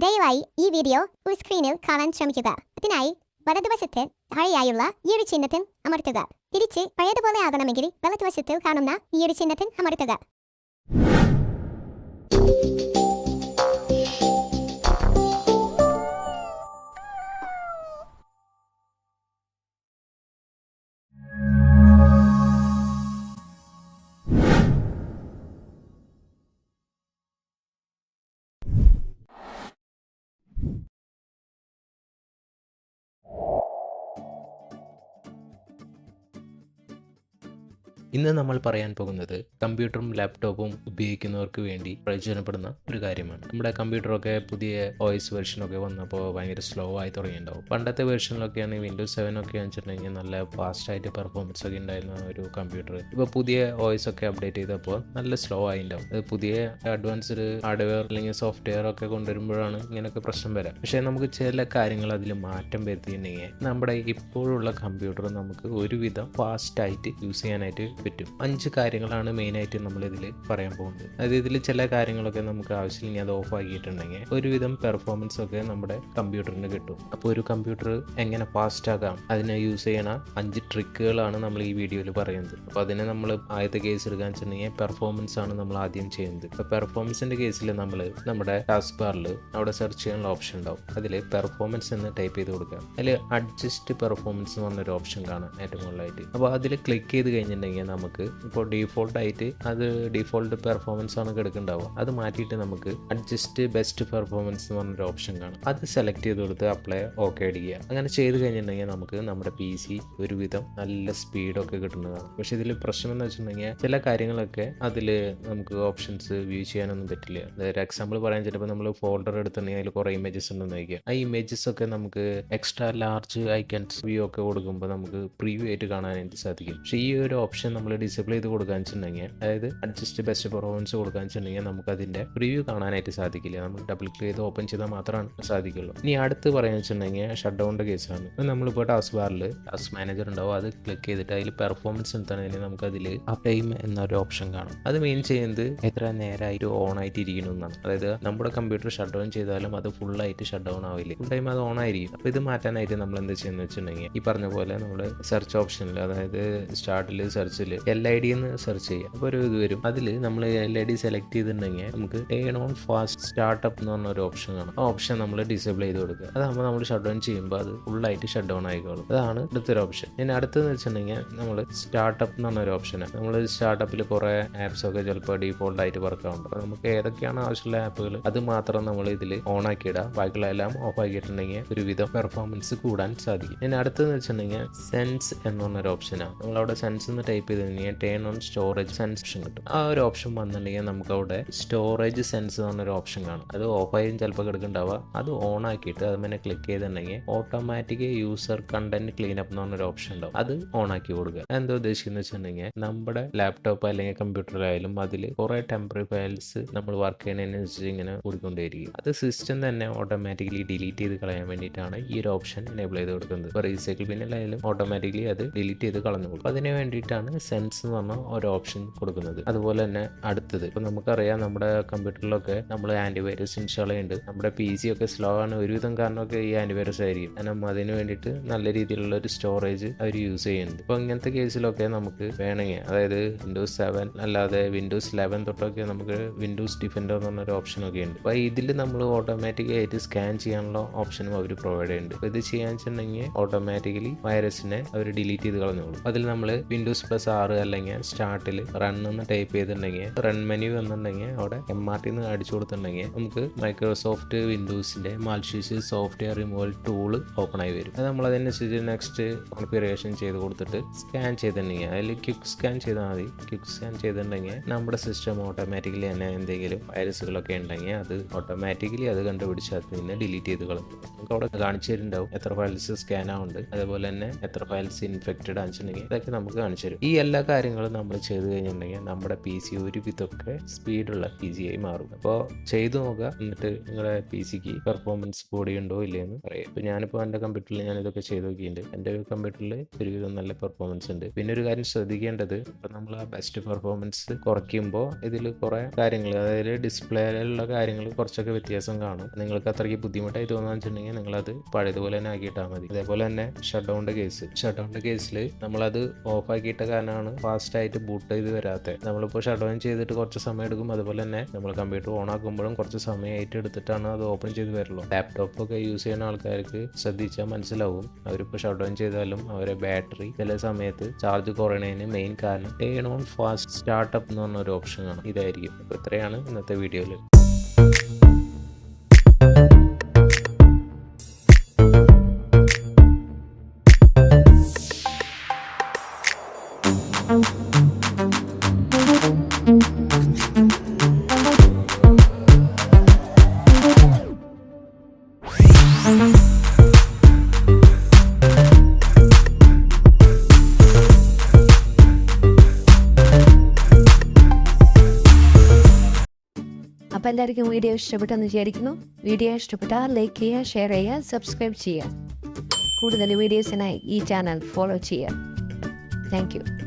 ദയവായി ഈ വീഡിയോ ഒരു സ്ക്രീനിൽ കാണാൻ ശ്രമിക്കുക. അതിനായി വലതുവശത്ത് താഴെയായുള്ള ഈ ഒരു ചിഹ്നത്തിൽ അമർത്തുക. തിരിച്ച് പഴയതുപോലെ ആകണമെങ്കിൽ വലതുവശത്തിൽ കാണുന്ന ഈ ഒരു ചിഹ്നത്തിൽ അമർത്തുക. ഇന്ന് നമ്മൾ പറയാൻ പോകുന്നത് കമ്പ്യൂട്ടറും ലാപ്ടോപ്പും ഉപയോഗിക്കുന്നവർക്ക് വേണ്ടി പ്രയോജനപ്പെടുന്ന ഒരു കാര്യമാണ്. നമ്മുടെ കമ്പ്യൂട്ടറൊക്കെ പുതിയ OS വെർഷനൊക്കെ വന്നപ്പോൾ ഭയങ്കര സ്ലോ ആയി തുടങ്ങിയിട്ടുണ്ടാവും. പണ്ടത്തെ വെർഷനിലൊക്കെയാണ് Windows 7 ഒക്കെ വെച്ചിട്ടുണ്ടെങ്കിൽ നല്ല ഫാസ്റ്റായിട്ട് പെർഫോമൻസ് ഒക്കെ ഉണ്ടായിരുന്ന ഒരു കമ്പ്യൂട്ടർ ഇപ്പോൾ പുതിയ OS ഒക്കെ അപ്ഡേറ്റ് ചെയ്തപ്പോൾ നല്ല സ്ലോ ആയിട്ടുണ്ടാവും. അത് പുതിയ അഡ്വാൻസ്ഡ് ഹാർഡ്വെയർ അല്ലെങ്കിൽ സോഫ്റ്റ്വെയർ ഒക്കെ കൊണ്ടുവരുമ്പോഴാണ് ഇങ്ങനെയൊക്കെ പ്രശ്നം വരാം. പക്ഷേ നമുക്ക് ചില കാര്യങ്ങൾ അതിൽ മാറ്റം വരുത്തിയിട്ടുണ്ടെങ്കിൽ നമ്മുടെ ഇപ്പോഴുള്ള കമ്പ്യൂട്ടർ നമുക്ക് ഒരുവിധം ഫാസ്റ്റായിട്ട് യൂസ് ചെയ്യാനായിട്ട് പറ്റും. 5 കാര്യങ്ങളാണ് മെയിനായിട്ട് നമ്മൾ ഇതിൽ പറയാൻ പോകുന്നത്. അതായത് ഇതിൽ ചില കാര്യങ്ങളൊക്കെ നമുക്ക് ആവശ്യമില്ലെങ്കിൽ അത് ഓഫ് ആക്കിയിട്ടുണ്ടെങ്കിൽ ഒരുവിധം പെർഫോമൻസ് ഒക്കെ നമ്മുടെ കമ്പ്യൂട്ടറിന് കിട്ടും. അപ്പോൾ ഒരു കമ്പ്യൂട്ടർ എങ്ങനെ ഫാസ്റ്റ് ആക്കാം, അതിനെ യൂസ് ചെയ്യണ 5 ട്രിക്കുകളാണ് നമ്മൾ ഈ വീഡിയോയിൽ പറയുന്നത്. അപ്പോൾ അതിനെ നമ്മൾ ആദ്യത്തെ കേസ് എടുക്കാൻ വെച്ചിട്ടുണ്ടെങ്കിൽ പെർഫോമൻസ് ആണ് നമ്മൾ ആദ്യം ചെയ്യുന്നത്. ഇപ്പോൾ പെർഫോമൻസിന്റെ കേസിൽ നമ്മൾ നമ്മുടെ ടാസ്ക് ബാറിൽ അവിടെ സെർച്ച് ചെയ്യാനുള്ള ഓപ്ഷൻ ഉണ്ടാവും. അതിൽ പെർഫോമൻസ് എന്ന് ടൈപ്പ് ചെയ്ത് കൊടുക്കുക. അതിൽ അഡ്ജസ്റ്റ് പെർഫോമൻസ് എന്ന് പറഞ്ഞൊരു ഓപ്ഷൻ കാണാം ഏറ്റവും മുകളിലായിട്ട്. അപ്പോൾ അതിൽ ക്ലിക്ക് ചെയ്ത് കഴിഞ്ഞിട്ടുണ്ടെങ്കിൽ നമുക്ക് ഇപ്പോൾ ഡീഫോൾട്ടായിട്ട് അത് ഡീഫോൾട്ട് പെർഫോമൻസ് ആണ് കിടക്കുന്നുണ്ടാവുക. അത് മാറ്റിയിട്ട് നമുക്ക് അഡ്ജസ്റ്റ് ബെസ്റ്റ് പെർഫോമൻസ് എന്ന് പറഞ്ഞൊരു ഓപ്ഷൻ കാണാം. അത് സെലക്ട് ചെയ്ത് കൊടുത്ത് അപ്ലൈ ഓക്കെ അടിക്കുക. അങ്ങനെ ചെയ്ത് കഴിഞ്ഞിട്ടുണ്ടെങ്കിൽ നമുക്ക് നമ്മുടെ PC ഒരുവിധം നല്ല സ്പീഡൊക്കെ കിട്ടുന്നതാണ്. പക്ഷെ ഇതിൽ പ്രശ്നം എന്ന് വെച്ചിട്ടുണ്ടെങ്കിൽ ചില കാര്യങ്ങളൊക്കെ അതിൽ നമുക്ക് ഓപ്ഷൻസ് വ്യൂ ചെയ്യാനൊന്നും പറ്റില്ല. അതായത് എക്സാമ്പിൾ പറയാൻ ചിലപ്പോൾ നമ്മൾ ഫോൾഡർ എടുത്തിട്ടുണ്ടെങ്കിൽ അതിൽ കുറേ ഇമേജസ് ഉണ്ടെന്ന് വയ്ക്കുക. ആ ഇമേജസ് ഒക്കെ നമുക്ക് എക്സ്ട്രാ ലാർജ് ഐക്കൺസ് വ്യൂ ഒക്കെ കൊടുക്കുമ്പോൾ നമുക്ക് പ്രീവ്യൂ ആയിട്ട് കാണാനായിട്ട് സാധിക്കും. പക്ഷേ ഈ ഒരു ഓപ്ഷൻ നമ്മൾ ഡിസേബിൾ ചെയ്ത് കൊടുക്കാൻ വെച്ചിട്ടുണ്ടെങ്കിൽ, അതായത് അഡ്ജസ്റ്റ് ബെസ്റ്റ് പെർഫോമൻസ് കൊടുക്കാൻ വെച്ചിട്ടുണ്ടെങ്കിൽ നമുക്ക് അതിൻ്റെ പ്രിവ്യൂ കാണാനായിട്ട് സാധിക്കില്ല. നമ്മൾ ഡബിൾ ക്ലിക്ക് ചെയ്ത് ഓപ്പൺ ചെയ്താൽ മാത്രമാണ് സാധിക്കുള്ളൂ. ഇനി അടുത്ത് പറയാൻ വെച്ചിട്ടുണ്ടെങ്കിൽ ഷട്ട് ഡൗണിൻ്റെ കേസാണ്. നമ്മളിപ്പോൾ ടാസ്ക് ബാറിൽ ടാസ്ക് മാനേജർ ഉണ്ടാവും. അത് ക്ലിക്ക് ചെയ്തിട്ട് അതിൽ പെർഫോമൻസ് എന്താണെങ്കിൽ നമുക്ക് അതിൽ ടൈം എന്നൊരു ഓപ്ഷൻ കാണും. അത് മെയിൻ ചെയ്യുന്നത് എത്ര നേരമായിട്ട് ഓൺ ആയിട്ട് ഇരിക്കണമെന്നാണ്. അതായത് നമ്മുടെ കമ്പ്യൂട്ടർ ഷട്ട് ഡൗൺ ചെയ്താലും അത് ഫുള്ളായിട്ട് ഷട്ട് ഡൗൺ ആവില്ല, ഫുൾ ടൈം അത് ഓൺ ആയിരിക്കും. അപ്പോൾ ഇത് മാറ്റാനായിട്ട് നമ്മൾ എന്ത് ചെയ്യുന്നത് വെച്ചിട്ടുണ്ടെങ്കിൽ ഈ പറഞ്ഞ പോലെ നമ്മൾ സെർച്ച് ഓപ്ഷനിൽ, അതായത് സ്റ്റാർട്ടിൽ സെർച്ചിൽ LID എന്ന് സെർച്ച് ചെയ്യാം. അപ്പോൾ ഒരു ഇത് വരും. അതിൽ നമ്മൾ LID സെലക്ട് ചെയ്തിട്ടുണ്ടെങ്കിൽ നമുക്ക് ടേൺ ഓൺ ഫാസ്റ്റ് സ്റ്റാർട്ടപ്പ് എന്ന് പറഞ്ഞ ഒരു ഓപ്ഷൻ കാണും. ആ ഓപ്ഷൻ നമ്മൾ ഡിസേബിൾ ചെയ്ത് കൊടുക്കുക. അതാകുമ്പോൾ നമ്മൾ ഷട്ട് ഡൗൺ ചെയ്യുമ്പോൾ അത് ഫുള്ളായിട്ട് ഷട്ട് ഡൗൺ ആയിക്കോളും. അതാണ് അടുത്തൊരു ഓപ്ഷൻ. ഇനി അടുത്തെന്ന് വെച്ചിട്ടുണ്ടെങ്കിൽ നമ്മൾ സ്റ്റാർട്ടപ്പ് എന്ന് പറഞ്ഞൊരു ഓപ്ഷനാണ്. നമ്മൾ സ്റ്റാർട്ടപ്പിൽ കുറേ ആപ്സ് ഒക്കെ ചിലപ്പോൾ ഡീഫോൾട്ടായിട്ട് വർക്ക് ആവുന്നുണ്ട്. അപ്പോൾ നമുക്ക് ഏതൊക്കെയാണ് ആവശ്യമുള്ള ആപ്പുകൾ അത് മാത്രം നമ്മൾ ഇതിൽ ഓൺ ആക്കിയിടുക. ബാക്കിയുള്ള എല്ലാം ഓഫ് ആക്കിയിട്ടുണ്ടെങ്കിൽ ഒരുവിധം പെർഫോമൻസ് കൂടാൻ സാധിക്കും. ഇനി അടുത്തെന്ന് വെച്ചിട്ടുണ്ടെങ്കിൽ സെൻസ് എന്ന് പറഞ്ഞൊരു ഓപ്ഷനാണ്. നമ്മളവിടെ സെൻസ് എന്ന് ടൈപ്പ് ചെയ്തിട്ടുണ്ടെങ്കിൽ turn on storage sense option കിട്ടും. ആ ഒരു ഓപ്ഷൻ വന്നിട്ടുണ്ടെങ്കിൽ നമുക്ക് അവിടെ സ്റ്റോറേജ് സെൻസ് എന്ന് പറഞ്ഞൊരു ഓപ്ഷൻ കാണും. അത് ഓഫായും ചിലപ്പോൾ കിടക്കുന്നുണ്ടാവുക. അത് ഓൺ ആക്കിയിട്ട് അതുപോലെ ക്ലിക്ക് ചെയ്തിട്ടുണ്ടെങ്കിൽ ഓട്ടോമാറ്റിക് യൂസർ കണ്ടന്റ് ക്ലീനപ്പ് എന്ന് പറഞ്ഞൊരു ഓപ്ഷൻ ഉണ്ടാവും. അത് ഓൺ ആക്കി കൊടുക്കുക. എന്താ ഉദ്ദേശിക്കുന്നത് വെച്ചിട്ടുണ്ടെങ്കിൽ നമ്മുടെ ലാപ്ടോപ്പ് അല്ലെങ്കിൽ കമ്പ്യൂട്ടറിലായാലും അതിൽ കുറേ ടെമ്പററി ഫയൽസ് നമ്മൾ വർക്ക് ചെയ്യുന്നതിനനുസരിച്ച് ഇങ്ങനെ കൂടിക്കൊണ്ടേയിരിക്കും. അത് സിസ്റ്റം തന്നെ ഓട്ടോമാറ്റിക്കലി ഡിലീറ്റ് ചെയ്ത് കളയാൻ വേണ്ടിയിട്ടാണ് ഈ ഒരു ഓപ്ഷൻ എനേബിൾ ചെയ്ത് കൊടുക്കുന്നത്. ഇപ്പോൾ റീസൈക്കിൾ ബിന്നിലായാലും ഓട്ടോമാറ്റിക്കലി അത് ഡിലീറ്റ് ചെയ്ത് കളഞ്ഞു കൊടുക്കും. അതിന് വേണ്ടിയിട്ടാണ് സെൻസ് എന്ന് പറഞ്ഞ ഒരു ഓപ്ഷൻ കൊടുക്കുന്നത്. അതുപോലെ തന്നെ അടുത്തത്, ഇപ്പോൾ നമുക്കറിയാം നമ്മുടെ കമ്പ്യൂട്ടറിലൊക്കെ നമ്മൾ ആൻറ്റിവൈറസ് ഇൻസ്റ്റാൾ ചെയ്യുന്നുണ്ട്. നമ്മുടെ PC ഒക്കെ സ്ലോ ആണ് ഒരുവിധം കാരണമൊക്കെ ഈ ആൻറ്റിവൈറസ് ആയിരിക്കും. കാരണം അതിന് വേണ്ടിയിട്ട് നല്ല രീതിയിലുള്ള ഒരു സ്റ്റോറേജ് അവർ യൂസ് ചെയ്യുന്നുണ്ട്. ഇപ്പോൾ ഇങ്ങനത്തെ കേസിലൊക്കെ നമുക്ക് വേണമെങ്കിൽ, അതായത് Windows 7 അല്ലാതെ Windows 11 തൊട്ടൊക്കെ നമുക്ക് വിൻഡോസ് ഡിഫൻഡർ എന്ന് പറഞ്ഞൊരു ഓപ്ഷനൊക്കെ ഉണ്ട്. അപ്പോൾ ഇതിൽ നമ്മൾ ഓട്ടോമാറ്റിക്കായിട്ട് സ്കാൻ ചെയ്യാനുള്ള ഓപ്ഷനും അവർ പ്രൊവൈഡ് ചെയ്യുന്നുണ്ട്. അപ്പോൾ ഇത് ചെയ്യാൻ വെച്ചിട്ടുണ്ടെങ്കിൽ ഓട്ടോമാറ്റിക്കലി വൈറസിനെ അവർ ഡിലീറ്റ് ചെയ്ത് കളഞ്ഞോളും. അതിൽ നമ്മൾ Windows+R അല്ലെങ്കിൽ സ്റ്റാർട്ടിൽ റൺ എന്ന് ടൈപ്പ് ചെയ്തിട്ടുണ്ടെങ്കിൽ റൺ മെനു എന്നുണ്ടെങ്കിൽ അവിടെ MRT എന്ന് അടിച്ചു കൊടുത്തിട്ടുണ്ടെങ്കിൽ നമുക്ക് മൈക്രോസോഫ്റ്റ് വിൻഡോസിൻ്റെ malicious software removal tool open ആയി വരും. അത് നമ്മൾ അതിനനുസരിച്ച് നെക്സ്റ്റ് കോൺഫിഗറേഷൻ ചെയ്ത് കൊടുത്തിട്ട് സ്കാൻ ചെയ്തിട്ടുണ്ടെങ്കിൽ അതിൽ ക്വിക്ക് സ്കാൻ ചെയ്താൽ മതി. ക്വിക്ക് സ്കാൻ ചെയ്തിട്ടുണ്ടെങ്കിൽ നമ്മുടെ സിസ്റ്റം ഓട്ടോമാറ്റിക്കലി തന്നെ എന്തെങ്കിലും വൈറസുകളൊക്കെ ഉണ്ടെങ്കിൽ അത് ഓട്ടോമാറ്റിക്കലി അത് കണ്ടുപിടിച്ച് അത് പിന്നെ ഡിലീറ്റ് ചെയ്ത് കളഞ്ഞു. നമുക്ക് അവിടെ കാണിച്ചു തരുന്നുണ്ടാവും എത്ര ഫയൽസ് സ്കാൻ ആവുന്നുണ്ട്, അതുപോലെ തന്നെ എത്ര ഫയൽസ് ഇൻഫെക്റ്റഡ് ആണെന്നുണ്ടെങ്കിൽ ഇതൊക്കെ നമുക്ക് കാണിച്ചു തരും. ഈ എല്ലാ കാര്യങ്ങളും നമ്മൾ ചെയ്ത് കഴിഞ്ഞിട്ടുണ്ടെങ്കിൽ നമ്മുടെ PC ഒരുവിധമൊക്കെ സ്പീഡുള്ള PC ആയി മാറും. അപ്പോൾ ചെയ്തു നോക്കുക, എന്നിട്ട് നിങ്ങളുടെ PC-ക്ക് പെർഫോമൻസ് കൂടിയുണ്ടോ ഇല്ലയെന്ന് പറയാം. ഇപ്പോൾ ഞാനിപ്പോൾ എൻ്റെ കമ്പ്യൂട്ടറിൽ ഞാനിതൊക്കെ ചെയ്ത് നോക്കിയിട്ടുണ്ട്. എൻ്റെ കമ്പ്യൂട്ടറിൽ ഒരുവിധം നല്ല പെർഫോമൻസ് ഉണ്ട്. പിന്നെ ഒരു കാര്യം ശ്രദ്ധിക്കേണ്ടത്, ഇപ്പോൾ നമ്മൾ ആ ബെസ്റ്റ് പെർഫോമൻസ് കുറയ്ക്കുമ്പോൾ ഇതിൽ കുറേ കാര്യങ്ങൾ, അതായത് ഡിസ്പ്ലേയിലുള്ള കാര്യങ്ങൾ കുറച്ചൊക്കെ വ്യത്യാസം കാണും. നിങ്ങൾക്ക് അത്രയ്ക്ക് ബുദ്ധിമുട്ടായി തോന്നുകയെന്ന് വെച്ചിട്ടുണ്ടെങ്കിൽ നിങ്ങളത് പഴയതുപോലെ തന്നെ ആക്കിയിട്ടാൽ മതി. അതേപോലെ തന്നെ ഷട്ട് ഡൗണിൻ്റെ കേസിൽ നമ്മളത് ഓഫ് ആക്കിയിട്ട കാരണമാണ് ഫാസ്റ്റ് ആയിട്ട് ബൂട്ട് ചെയ്ത് വരാത്തത്. നമ്മളിപ്പോൾ ഷട്ട് ഡൗൺ ചെയ്തിട്ട് കുറച്ച് സമയം എടുക്കും. അതുപോലെ തന്നെ നമ്മൾ കമ്പ്യൂട്ടർ ഓൺ ആക്കുമ്പോഴും കുറച്ച് സമയമായിട്ട് എടുത്തിട്ടാണ് അത് ഓപ്പൺ ചെയ്ത് വരുള്ളൂ. ലാപ്ടോപ്പൊക്കെ യൂസ് ചെയ്യുന്ന ആൾക്കാർക്ക് ശ്രദ്ധിച്ചാൽ മനസ്സിലാവും, അവരിപ്പോൾ ഷട്ട് ഡൗൺ ചെയ്താലും അവരെ ബാറ്ററി ചില സമയത്ത് ചാർജ് കുറയണതിന് മെയിൻ കാരണം ടേൺ ഓൺ ഫാസ്റ്റ് സ്റ്റാർട്ടപ്പ് എന്ന് പറഞ്ഞൊരു ഓപ്ഷൻ ആണ്. ഇതായിരിക്കും. അപ്പോൾ ഇത്രയാണ് ഇന്നത്തെ വീഡിയോയിൽ. അപ്പോൾ എല്ലാവർക്കും വീഡിയോ ഇഷ്ടപ്പെട്ടെന്ന് വിചാരിക്കുന്നു. വീഡിയോ ഇഷ്ടപ്പെട്ടാൽ ലൈക്ക് ചെയ്യുക, ഷെയർ ചെയ്യുക, സബ്സ്ക്രൈബ് ചെയ്യുക. കൂടുതൽ വീഡിയോസിനായി ഈ ചാനൽ ഫോളോ ചെയ്യുക. Thank you.